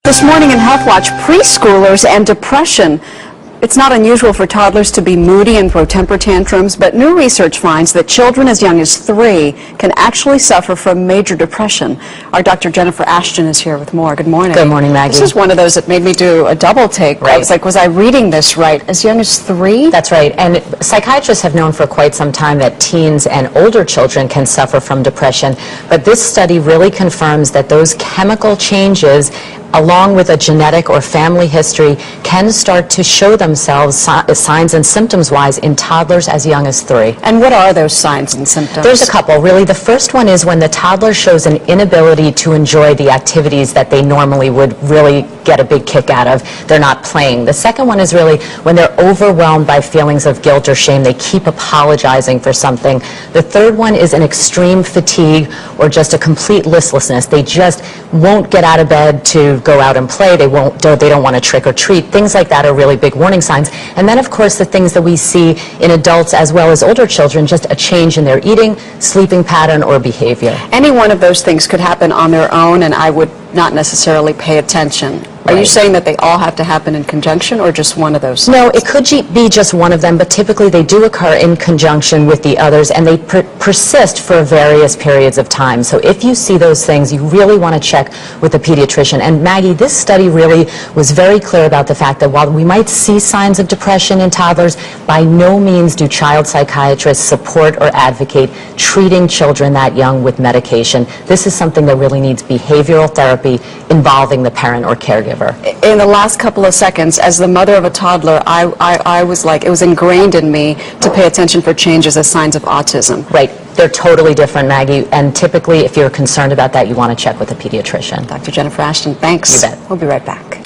This morning in Health Watch, preschoolers and depression. It's not unusual for toddlers to be moody and throw temper tantrums, but new research finds that children as young as 3 can actually suffer from major depression. Our Dr. Jennifer Ashton is here with more. Good morning. Good morning, Maggie. This is one of those that made me do a double take. Right. I was like, was I reading this right? As young as 3? That's right. And psychiatrists have known for quite some time that teens and older children can suffer from depression. But this study really confirms that those chemical changes, along with a genetic or family history, can start to show themselves signs and symptoms-wise in toddlers as young as 3. And what are those signs and symptoms? There's a couple. Really, the first one is when the toddler shows an inability to enjoy the activities that they normally would really get a big kick out of. They're not playing. The second one is really when they're overwhelmed by feelings of guilt or shame. They keep apologizing for something. The third one is an extreme fatigue or just a complete listlessness. They just won't get out of bed to go out and play. They don't want to trick or treat. Things like that are really big warning signs. And then, of course, the things that we see in adults as well as older children, just a change in their eating, sleeping pattern, or behavior. Any one of those things could happen on their own, and I would not necessarily pay attention. Are you saying that they all have to happen in conjunction, or just one of those? No, it could be just one of them, but typically they do occur in conjunction with the others, and they persist for various periods of time. So if you see those things, you really want to check with a pediatrician. And Maggie, this study really was very clear about the fact that while we might see signs of depression in toddlers, by no means do child psychiatrists support or advocate treating children that young with medication. This is something that really needs behavioral therapy involving the parent or caregiver. In the last couple of seconds, as the mother of a toddler, I was like, it was ingrained in me to pay attention for changes as signs of autism. Right. They're totally different, Maggie, and typically if you're concerned about that, you want to check with a pediatrician. Dr. Jennifer Ashton, thanks. You bet. We'll be right back.